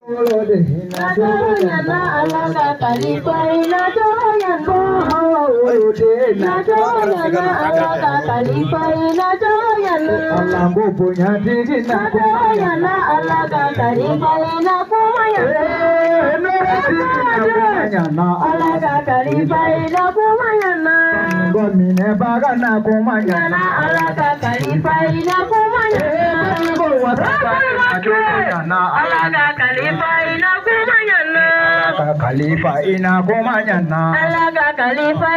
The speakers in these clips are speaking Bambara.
Najoyana alaga kalifa najoyana najoyana alaga kalifa najoyana Alambo punya diri najoyana alaga kalifa nakumayana alaga kalifa nakumayana Gomine baga nakumayana alaga kalifa nakumayana alaga kalifa nakumayana Khalifa ina kumanyana alaga kalifa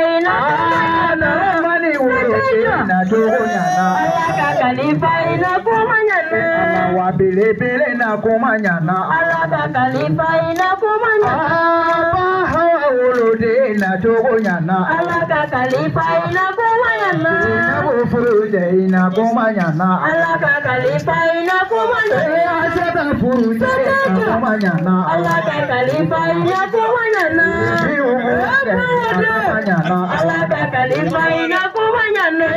mani ina tukunyana alaga kalifa nakumayana wabile bile na kumanyana alaga kalifa nakumayana ulode na tukunyana alaga kalifa nakumayana furude ina kumanyana alaga kalifa nakumayana asata furude ina kumanyana alaga kalifa nakumayana alaga kalifa nakumayana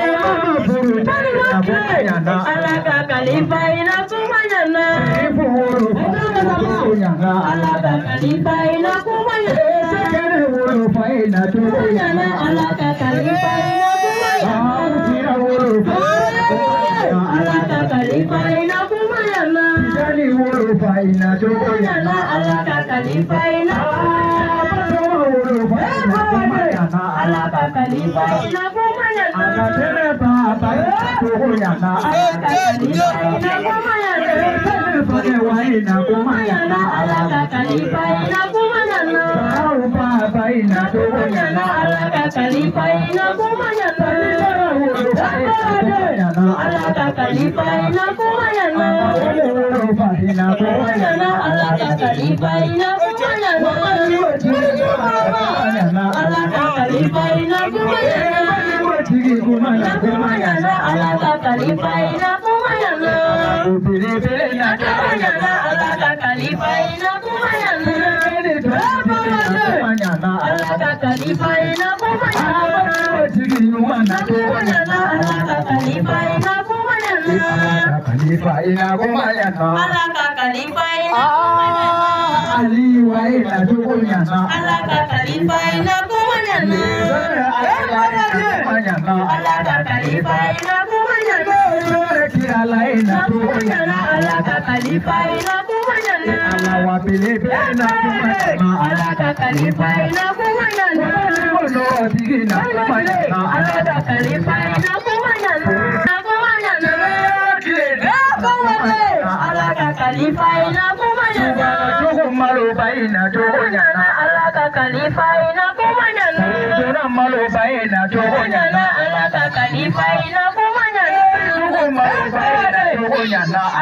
alaga kalifa nakumayana alaga kalifa nakumayana alaga kalifa alaga kalifa nakumayana alaga kalifa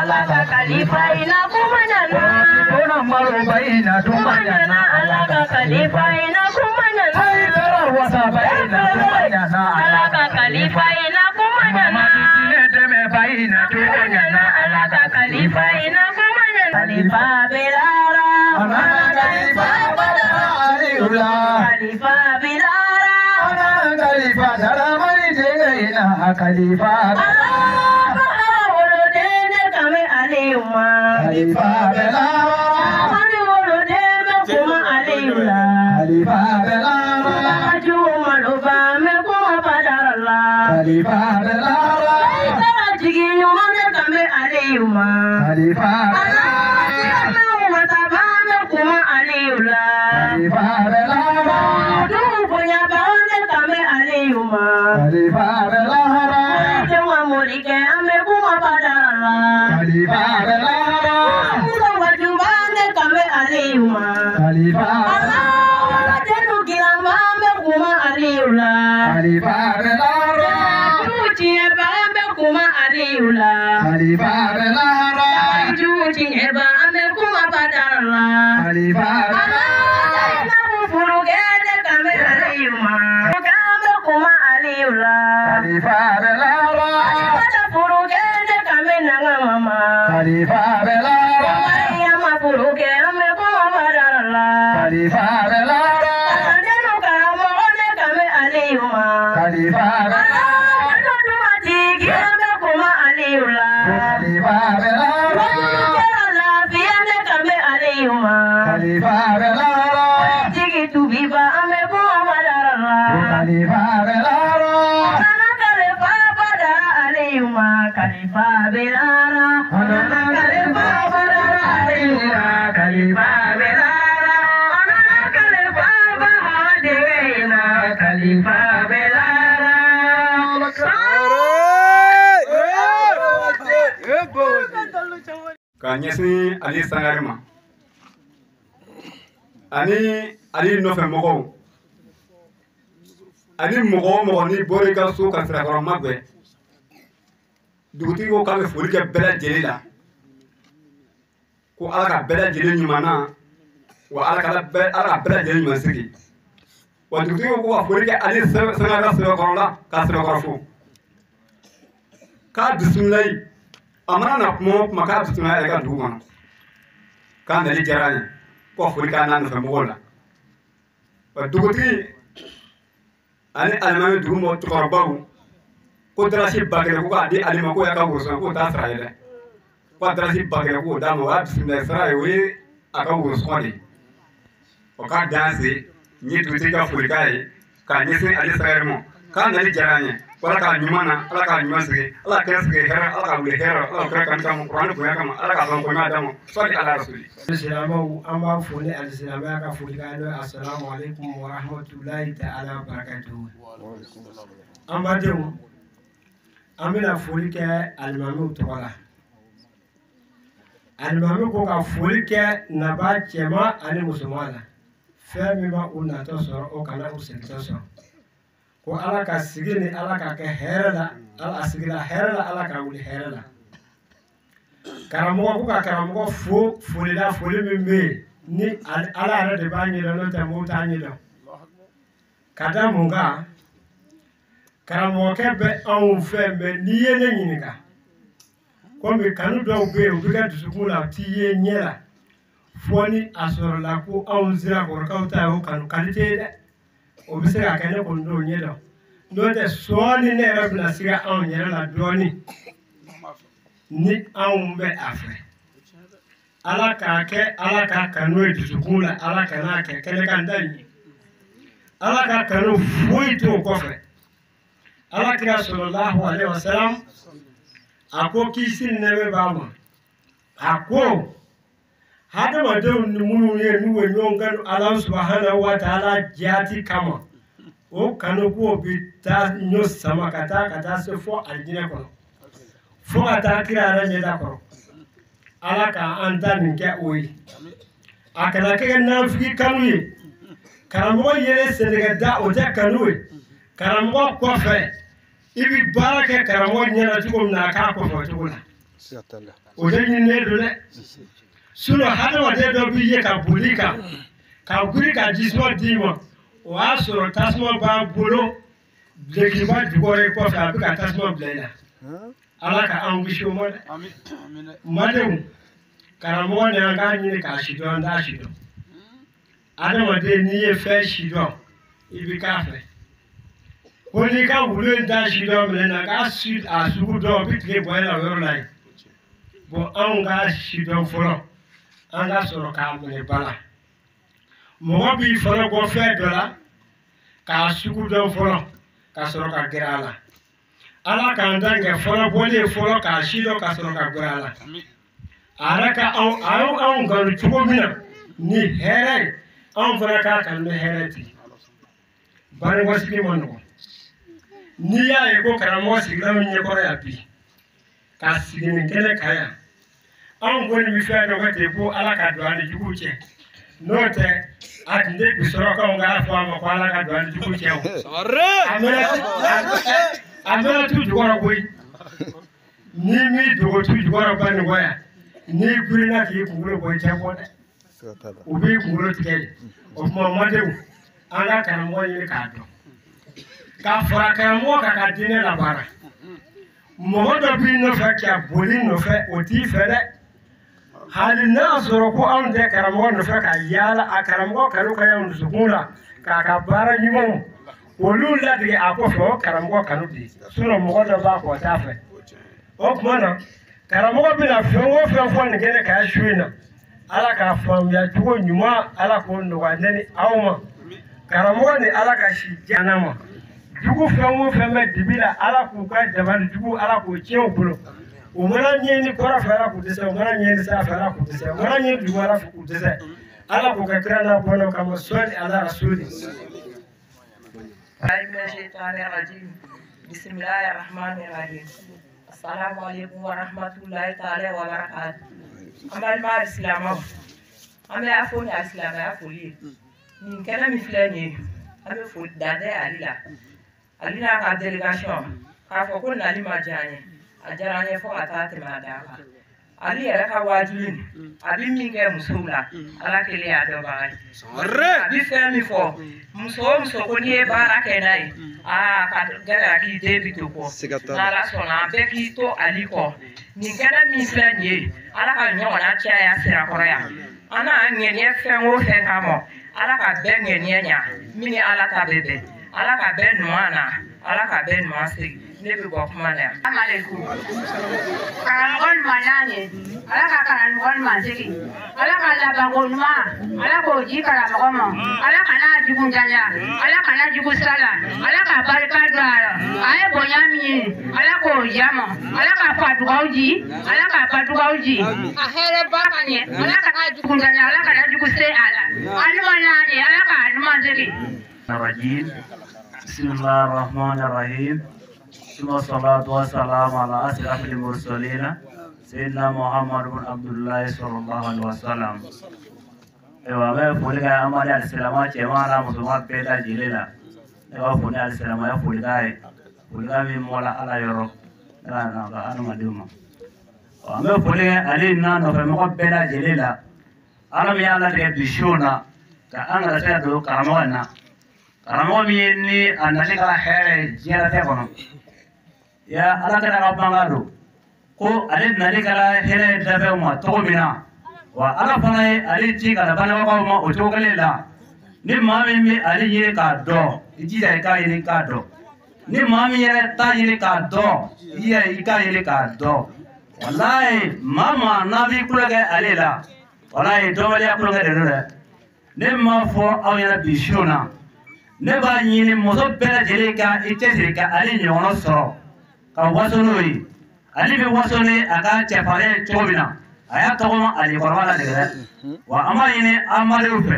alaga kalifa aliyuma khalifa belara tigi tubiba ame ko amadara khalifa belara ana khalifa badara aliyuma khalifa belara ana khalifa badara aliyuma khalifa belara ana khalifa bahadena khalifa belara Kanyesi Ali Sangarima ani Ali nofe mogo ani mogo ni bori ka so ka sira kɔrɔ magbe dugutigi ko k'a bɛ foli kɛ bɛɛ lajɛlen la ko ala ka bɛɛ lajɛlen ɲuman na wa ala ka bɛɛ lajɛlen ɲuman sigi wa dugutigi ko ka foli kɛ Ali Sangara sɛbɛkɔrɔ la ka sɛbɛkɔrɔ fo k'a bisimilayi a mana na kuma o kuma k'a bisimila yɛrɛ ka dugu kɔnɔ k'a nali diyara an ye ko foli k'a n'a nɔfɛ mɔgɔw la wa dugutigi ani alimami dugu mɔgɔ cɛkɔrɔbaw ko darasi ba kelen ko k'a di ale ma ko y'a ka worosɔn k'o t'a sara ye dɛ ko a darasi ba kelen k'o d'a ma o y'a bisimila sara ye o ye a ka worosɔn de ye o k'a dan se n ye dugutigi ka foli k'a ye k'a ɲɛsin Ale Sangare ma k'a nali diyara an ye ala k'a ɲuman na ala k'a ɲuman sigi ala k'a sigi hɛrɛ ala k'a wuli hɛrɛ ala k'a kan kama kuranɛ bonya kama ala k'a sɔn bonya d'a ma sɔli ala rasuli Silamɛw an b'a fo ni alisilamɛya ka folikan n'o ye assalamu alaikum wa rahmatulahi ta'ala wa barakatuhu an badenw an bɛna foli kɛ alimamiw tɔgɔ la alimami ko ka foli kɛ naba cɛman ani musoman la fɛn min b'a u natɔ sɔrɔ o kana u segintɔ sɔrɔ ko ala ka sigi ni ala ka kɛ hɛrɛ la ala a sigila hɛrɛ la ala ka wuli hɛrɛ la karamɔgɔ ko ka karamɔgɔ fo foli la foli min bɛ yen ni ala yɛrɛ de b'a ɲɛdɔn n'o tɛ mɔgɔw t'a ɲɛdɔn ka da mun kan karamɔgɔkɛ bɛ anw fɛ mɛ n'i ye ne ɲininka komi kanu dɔw bɛ yen u bɛ kɛ dusukun la u t'i ye ɲɛ la fɔ ni a sɔrɔla ko anw sera kɔrɔkɛw ta ye o kanu kalite ye dɛ o bɛ se ka kɛ ne kɔni t'o ɲɛdɔn n'o tɛ sɔɔni ne yɛrɛ bɛna siga anw yɛrɛ la dɔɔnin ni anw bɛ a fɛ ala k'a kɛ ala ka kanu ye dusukun la ala kan'a kɛ kɛnɛkanta ye ala ka kanu foyi t'o kɔfɛ ala kira sɔlɔlahu alaihi wasallam a ko kisi ni nɛɛmɛ b'a ma a ko hadamadenw ni minnu ye n'u ye ɲɔgɔn kanu ala subahanahu wa taala jaati kama o kanu k'o bɛ taa ɲɔ sama ka taa se fɔ alijinɛ kɔnɔ fo ka taa kira yɛrɛ ɲɛda kɔrɔ ala k'an ta nin kɛ o ye a kana kɛ nafigi kanu ye karamɔgɔ yelen sɛnɛkɛ da o tɛ kanu ye karamɔgɔ kɔfɛ i bɛ baara kɛ karamɔgɔ ɲɛna cogo min na a k'a kɔfɛ o cogo la o de ɲininen don dɛ hadamaden dɔ b'i ye ka boli kan ka giri ka jisuma d'i ma o y'a sɔrɔ tasuma b'a bolo bilekiba jukɔrɔ i kɔfɛ a bɛ ka tasuma bila i la ala ka an kisi o ma dɛ madenw karamɔgɔ ni an k'a ɲini k'a si dɔn an t'a si dɔn adamaden n'i ye fɛn si dɔn i bɛ k'a fɛ ko n'i ka wulu in t'a si dɔn minɛ na k'a a sugu dɔn o bɛ tile bɔ e la o yɔrɔ la yen bon anw k'a si dɔn fɔlɔ an ka sɔrɔ k'a minɛ ba la mɔgɔ b'i fɔlɔ bɔ fɛn dɔ la k'a sugu dɔn fɔlɔ ka sɔrɔ ka gɛrɛ a la ala k'an dan kɛ fɔlɔ bɔlen fɔlɔ k'a si dɔn ka sɔrɔ ka gɛrɛ a la a yɛrɛ ka anw kanu cogo min na ni hɛrɛ ye anw fana k'a kanu ni hɛrɛ ten banibɔsigi ma nɔgɔn n'i y'a ye ko karamɔgɔ sigira min ɲɛkɔrɔ yan bi ka sigi nin kɛnɛ kan yan anw kɔni bɛ fɛn dɔ kɛ ten ko ala ka don an ni juguw cɛ n'o tɛ a tun tɛ bi sɔrɔ k'anw k'a fɔ a ma ko ala ka don an ni juguw cɛ o a mɛna tu jukɔrɔ koyi n'i m'i dogo tu jukɔrɔ ba nin kɔ yan n'i girinna k'i kunkolo bɔ i tɛ bɔ dɛ u b'i kunkolo tigɛ de o tuma mɔdenw an ka karamɔgɔ ɲini k'a dɔn k'a fara karamɔgɔ kan ka diinɛ labaara mɔgɔ dɔ b'i nɔfɛ ka boli nɔfɛ o t'i fɛ dɛ hali n'a sɔrɔ ko anw tɛ karamɔgɔ nɔfɛ ka yaala a karamɔgɔ kanu ka y'anw dusukun la k'a ka baara ɲumanw olu ladege a kɔfɛ o karamɔgɔ kanu de ye mɔgɔ dɔ b'a kɔ o t'a fɛ o tuma na karamɔgɔ bɛna fɛn o fɛn fɔ nin kɛnɛ kan su in na ala ka faamuya cogo ɲuman ala k'o nɔgɔya ne ni aw ma karamɔgɔ ni ala ka si jana ma jugu fɛn o fɛn bɛ dibi la ala k'u ka dabali jugu ala k'o tiɲɛ u bolo o mana ɲɛɲini kɔrɔ fɛ ala k'u dɛsɛ o mana ɲɛɲini sira fɛ ala k'u dɛsɛ o mana ɲɛɲini dugu ala k'u dɛsɛ ala k'u ka kira n'a bɔnɔ kama sɔli ala rasuli bismillahirrahmanirrahim assalamu alaikum warahmatullahi ta'ala wabarakatuh amal ma islama ame afoni islama ya foli ni kena mi flanye ame foli dade alila ka delegation ka fo ko nali majanye ajaranye fo ata temada ali yɛrɛ ka wajibi abi min kɛ musow la ala kelen y'a dɔn baga ye a bi fɛn min fɔ muso o muso ko n'i ye baara kɛ n'a ye ka gɛlɛya k'i den bi to kɔ n'ala sɔnna an bɛɛ k'i to ali kɔ nin kɛnɛ min filɛ nin ye ala ka ɲɔgɔnna caya sirakɔrɔ yan an n'a ŋɛniɲɛ fɛn o fɛn kama ala ka bɛɛ ŋɛniɲɛ ɲa min ni ala ta bɛ bɛn ala ka bɛɛ ɲuman na ala ka bɛɛ ɲuman segin ne bɛ bɔ kuma la yan. karamɔgɔ ɲuman y'a ɲɛ ala ka karamɔgɔ ɲuman segin ala ka labanko ɲuman ala k'o di karamɔgɔ ma ala kana jugu janya ala kana jugu sira la ala ka barika don a la a ye bonya min ye ala k'o yama ala ka fadugaw di ala ka badugaw di a hɛrɛ ba ka ɲɛ ala kana jugu janya ala kana jugu se a la a ɲuman y'a ɲɛ ala ka ɲuman segin. بسم الله الرحمن الرحيم ثم الصلاة والسلام على أشرف المرسلين سيدنا محمد بن عبد الله صلى الله عليه وسلم. إيوه ما فولك يا أمال السلامة جماعة مسلمات بيتا جليلا. إيوه فولك السلامة يا فولك من مولا على يروك. أنا ما دوما. وما فولك علينا نفهمك بيتا جليلا. أنا ميالا تبيشونا كأنا رسالة كرامونا. karamɔgɔ min ye ni a nali ka hɛrɛ diɲɛlatigɛ kɔnɔ ya ala kɛra ka banga don ko ale nali kɛra hɛrɛ dafɛnw ma cogo min na wa ala fana ye ale ci ka na bangebagaw ma o cogo kelen la ni maa min bɛ ale ɲini k'a dɔn i jija i k'a ɲini k'a dɔn ni maa min yɛrɛ t'a ɲini k'a dɔn i yɛrɛ i k'a ɲini k'a dɔn walayi maa n'a b'i kulo kɛ ale la walayi dɔnbaliya kulo kɛ de don dɛ ne m'a fɔ aw ɲɛna bi su na ne b'a ɲini muso bɛɛ lajɛlen ka i cɛsiri ka ale ɲɔgɔnna sɔrɔ ka waso n'o ye ale bɛ waso ni a ka cɛfarin cogo min na a y'a tɔgɔma ale kɔrɔba la dege dɛ wa an b'a ɲini an maliw fɛ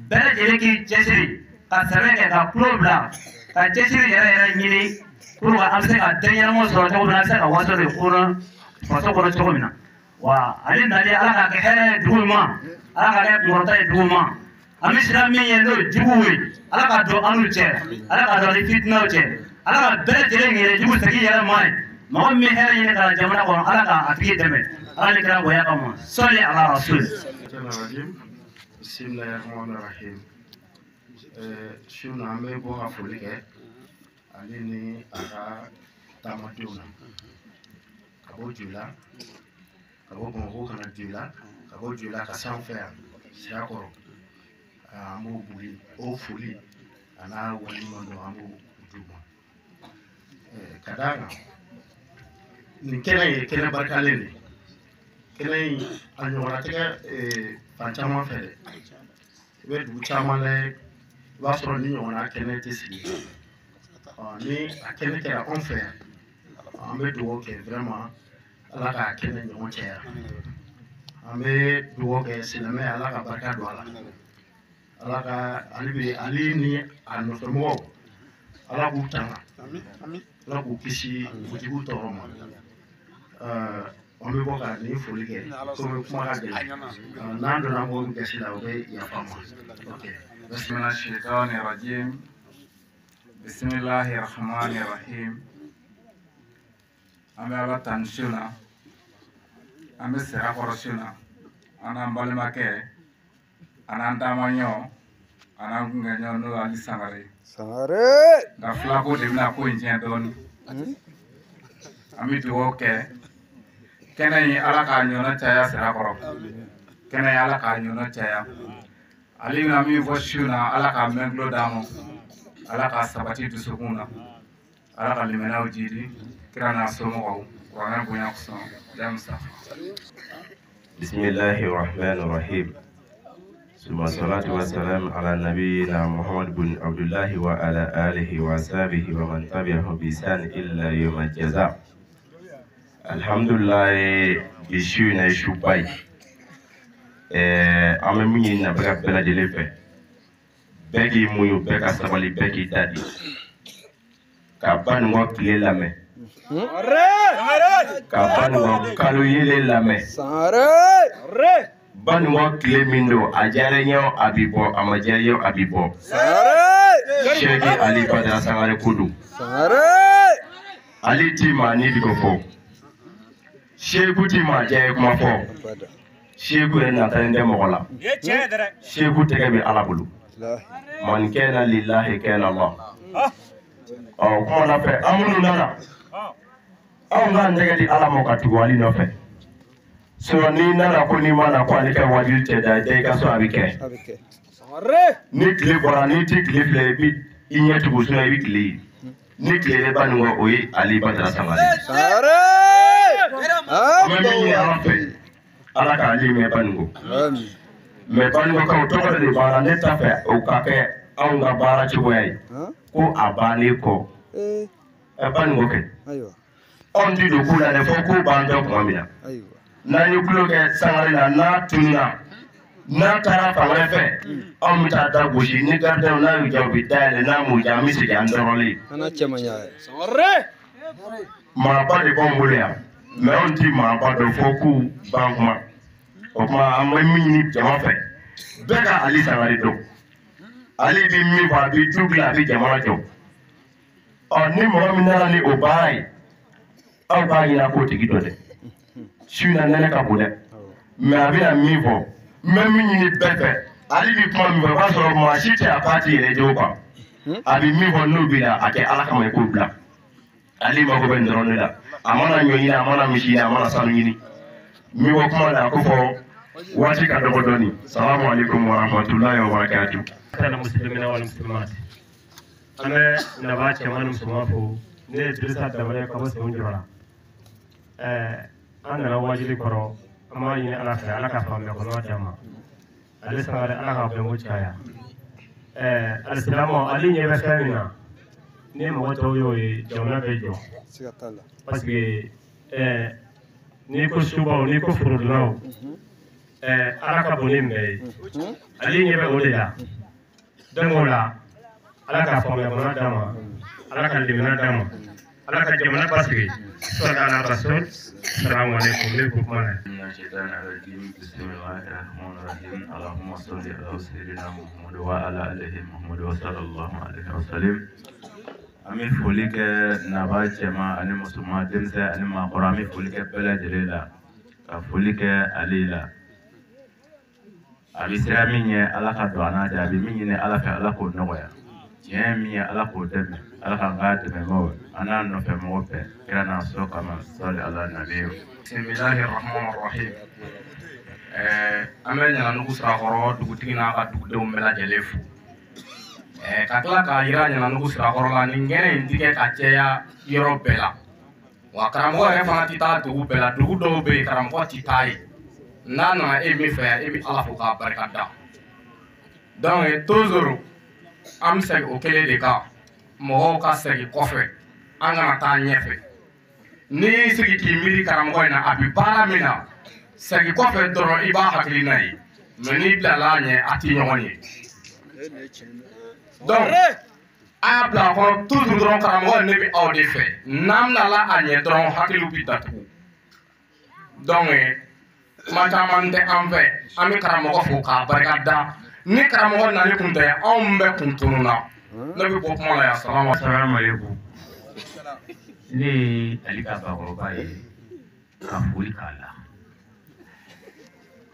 bɛɛ lajɛlen k'i cɛsiri ka sɛbɛn kɛ ka tulo bila ka cɛsiri yɛrɛ ɲini pour que an bɛ se ka den ɲɛnama sɔrɔ cogo min na an bɛ se ka waso de kɔnɔ faso kɔnɔ cogo min na wa ale nali ala ka kɛ hɛrɛ ye dugu ma ala ka kɛ kunkɔrɔta ye dugu ma an bɛ siran min ye n'o ye juguw ye ala ka don an n'u cɛ ala ka don ni fitinaw cɛ ala ka bɛɛ lajɛlen yɛrɛ jugu segin yɛrɛ ma ye mɔgɔ min hɛrɛ ɲini ka na jamana kɔnɔ ala ka a tigi dɛmɛ ala ni kira bonya kama sɔli ala rasul. bismillahirrahmanirrahim su na an bɛ bɔ ka foli kɛ ale ni a ka taamadenw na ka bɔ Joila ka bɔ Bamakɔ ka na Joila ka bɔ Joila ka sanfɛ yan Sirakɔrɔ an b'o boli o foli a n'a waleɲuman dɔn an b'o d'u ma ka d'a kan nin kɛnɛ ye kɛnɛ barikalen de kɛnɛ in a ɲɔgɔnna tɛ kɛ fan caman fɛ dɛ i bɛ dugu caman layɛ i b'a sɔrɔ ni ɲɔgɔnna kɛnɛ tɛ sigi ni a kɛnɛ kɛra anw fɛ yan an bɛ dugawu kɛ vraiment ala k'a kɛnɛ ɲɔgɔn caya an bɛ dugawu kɛ silamɛ ala ka barika don a la ala ka ale ni a nɔfɛmɔgɔw ala k'u tanga ala k'u kisi jugu tɔɔrɔ ma an bɛ bɔ ka nin foli kɛ komi kuma ka gɛlɛn n'an donna an b'olu gasi la o bɛ yafa ma bisimilahi shaitani rajim bisimilahi rahmani rahim an bɛ ala tani su na an bɛ Sirakɔrɔ su na an n'an balimakɛ a n'an taamaɲɔ a n'an kunkɛɲɔ n'o ye Ali Sangare nka filako de bɛna ko in tiɲɛ dɔɔnin an bɛ dugawu kɛ kɛnɛ in ala k'a ɲɔnɔ caya Sirakɔrɔ kɛnɛ in ala k'a ɲɔnɔ caya ale bɛna min fɔ su na ala k'a mɛn tulo d'a ma ala k'a sabati dusukun na ala ka limanaw jidi kira n'a somɔgɔw kuranɛ bonya kosɔn jamusa بسم الله الرحمن الرحيم ثم الصلاة والسلام على نبينا محمد بن عبد الله وعلى آله وصحبه ومن تبعه بإحسان إلى يوم الجزاء. الحمد لله بشينا شوباي أمامي نبغى بلا جلفة بكي ميو بكا سبالي بكي دادي كابان وقت للامه كابان وقت كالو يللامه ban wa kile mindo ajarenyo abibo amajayo abibo Sheki Ali Badra Sangare Kudu Ali Tima Nidiko Fo Sheku Tima Jaya Kuma Fo Sheku Natande Mogola Sheku Tegebi Alabulu Man Kena Lillahi Kena Allah Kuma na fe amunu nana Nga ndegedi alamoka tuwali no fe so ni nana ko ni mana ko ani ka wajil te da dai ka so abike ni kle bora ni ti kle fle bi inyatu bu so bi kle ni kle le banu ngo oyi Ali Badra Sangare me ni afa ala ka ali me banu me banu ko to ko de bara ne ta fe o ka ke au nga bara ci boy ko abani ko banu ke ayo on di do kula ne fo ko bando ko amina ayo na ni kulo ke Sangare la na tunna na tara fa fe on ta da goshi ni garda na yu jabi dale na mu jami se jan doroli ana chema nya Sangare ma ba de bon mulia me on ti ma ba do foku bankma o ma amai mini jama fe beka Ali Sangare do Ali bi mi ba bi tugla bi jama jo on ni mo mi na ni obai au ba ina ko tigi do de Shuna nene ka bude me abina mivo me minyi bebe ali bi kuma mi ba so mo ashite apati ele je kwa abi mivo no bila ake alaka mai ko bla ali ma ko ben drone la amana nyoni amana mishina amana sanu yini mi wo kuma da ko fo wati ka do doni assalamu alaikum wa rahmatullahi wa barakatuh kana muslimina wal muslimat ana na ba ce manum sumafo ne dirisa da bare ka wasu unjura ana wajili koro amma yin ala fa ala ka fa me ko no jama Ali Sangare ala ka be muchaya alislamu ali ne be famina ne mo to yo e jona be jo parce que ni ko suba ni ko furudlaw ala ka bonim be ali ne be odela dangola ala ka fa me ko no jama ala ka limina dama ala ka jamana basri sallallahu alaihi wasallam السلام عليكم لكم من الشيطان الرجيم بسم الله الرحمن الرحيم اللهم صل على سيدنا محمد وعلى آله محمد وصلى الله عليه وسلم أمي فوليك نبات جماعة أنا مسلم دمسة أنا ما قرامي فوليك بلا جليلا فوليك عليلا أبي سامي على كدوانا جابي مين على فعلا كود نويا جميع على كود دم على كعاد ممو أنا نفهم موبة كنا نسوق كما صلى على النبي بسم الله الرحمن الرحيم أمنا نقص رأورو دكتينا كدكتوم بلا جلفو kakla ka ira nyana nugu sira korola ningene indike kacea yoro bela wa karamo re fana tita dugu bela dugu do be karamo titai nana e mi fa e bi ala fuka barkada donc toujours am seg o kele de ka mo ka seg kofe anga ta nyefe ni sigi ki miri karamo na abi para mina seg kofe doro iba hakli nai meni blala nye ati nyoni donc a bla ko toujours dron karamo ne bi awde fe nam la la anye dron hakilu bi datu donc matamante amfe ami karamo ko fuka barkada ni karamo na ni kunte on be kuntununa nabi bo kuma ya assalamu alaikum ni alika ba ko ba yi ka fuli kala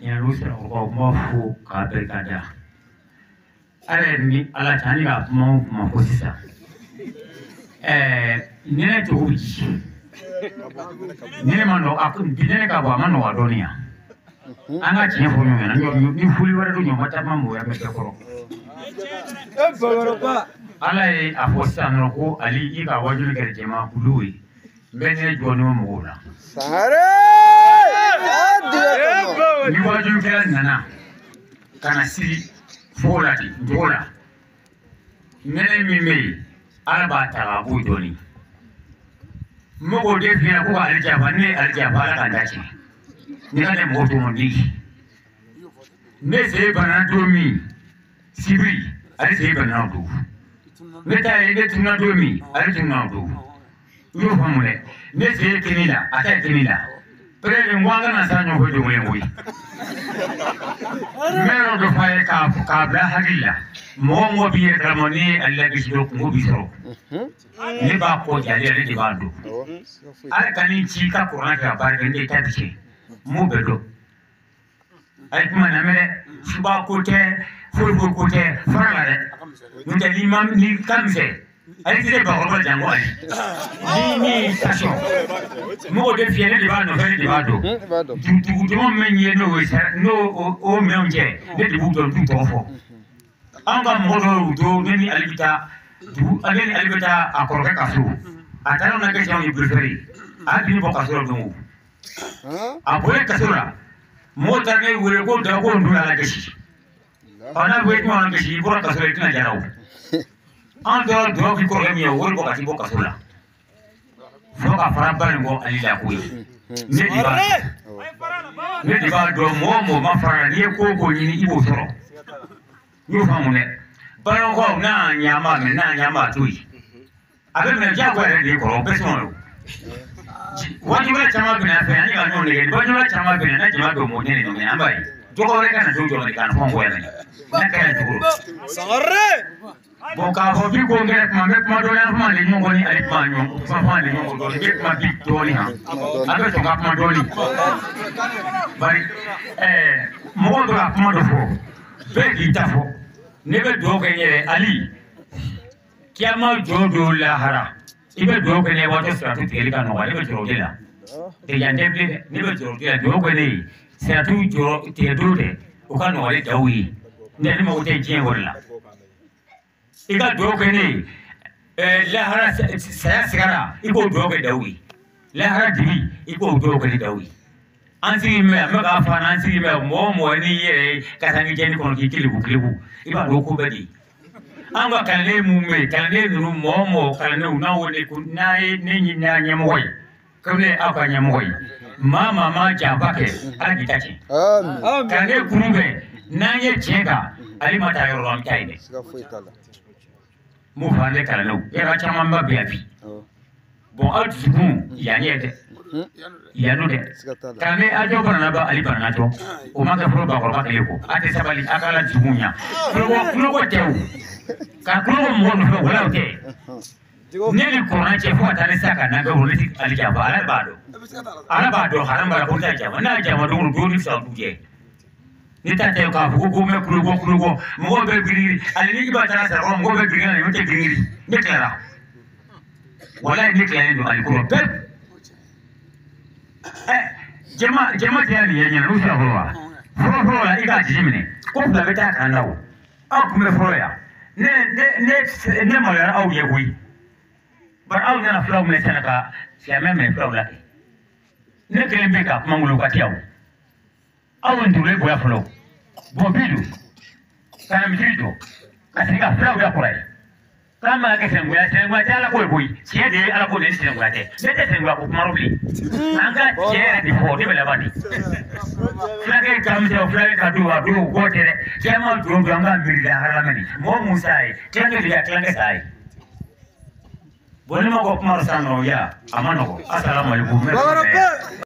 ya rusa ko mo fu ka barkada ale ni ala tani ga mo ko sisa nene to uji nene mano akun bidene ka ba mano wa donia anga tiye fo nyo na ni fuli wara do nyo mata mambo ya mete koro ala e afosa no ko ali iga wajul gar jema kului mbene jono mugula sare ni waju kala nana kana siri folati dola nene mime alba ta bu doni mogo de fiya ko aljafa ne aljafa la kan dace ni kana moto mondi ne se bana domi sibri ali se bana do ne ta ne tunna domi ali tunna do yo famule ne se kinila ata kinila pere ngwanga na sanyo ko do mwe mero do faye ka bla hadilla mo biye ramoni alla bisro ko bisro ne ba ko jali ale di bando ala kani chika qur'an ka bar inde ta bice mu bedo ay kuma na mere suba ko te furgo ko te farale mun ta limam ni kamse ay tire ba ko jango ay ni tasho mo de fiene di bando fere di bando tu mo menye no no o menje de di budo tu tofo anga modo do neni alibita du aleni alibita akoroke kasu ataro na kesho ni preferi adini bo kasu do mu apole kasura mota ne wure ko da ko ndu ala keshi ana wait mo ala keshi bo kasu itina jarau ando do ki ko lemi wure bo kasi bo kasura foka faraba ngo alila kuyi ne di ba do mo ma fara ni ko ni ibo soro yo famune baro ko na nyama tui abe me ja kwa de ko pesoro wajibala chama bina fe ani ga no ne wajibala chama bina na chama do mo ne no me ambai to ko re kana do jo ne kana fongo ya na kana to sare bon ka ho bi ko ngere ma do ya ma le mo ni ali ma nyo ma le mo do ne ma bi do ni ha abe to ka ma do ni bari mo do ka ma do fo be tafo nebe do kenyere ali kiama jodo la hara ibe do kenye wato satu telika no wale be jodo la te yande ble nebe jodo la do kenye satu jodo te do de ukano wale dawi ne ma wote jien wala iga do kenye la hara saya sigara iko do ke dawi la hara dibi iko do ke dawi ansi me ma fa ansi me mo ni ye kasangi jeni kono ki kilibu iba do ko bedi anga kanle mume kanle nuru mo kanle una woni ku nae ne nyinya nyamoy kamle aka nyamoy mama jambake ala gitachi amen kanle kurube naye chega ali mata yoro am taide mu fande kanle era chama mbabe api bon altuku yanyede yanu de kame ajo bana ba ali bana to o maka furo ba korba kale ko ate sabali akala jumunya kulo tewu ka kulo mo no wala te neli ko na che fo atane saka na ga woni ali jaba ala bado haram ba ko ta jaba na jaba do ni sa duje ni ta te ka fu ko me kulo mo be biri ali ni ba ta sa mo be biri ni te biri ni klara wala ni klara do ali ko be jama ta ni yenya no sa foro la iga jimine ko fula beta kan lawo aku me foro ya ne mo ya au ye wi bar au na fula me sanaka ya me fula la ne kele be ka mangulu ka tiaw au ndule bo ya folo bo bidu kana mjito katika fula ya kurai kama ke sengwa tala ko siede ala ko den sengwa te bete sengwa ko marubli anga tiere di fo de bela badi flake kam se flake ka do gotere kema do anga mirida haramani mo musai tenge dia klange sai bonima ko kumar sano ya amano assalamu alaikum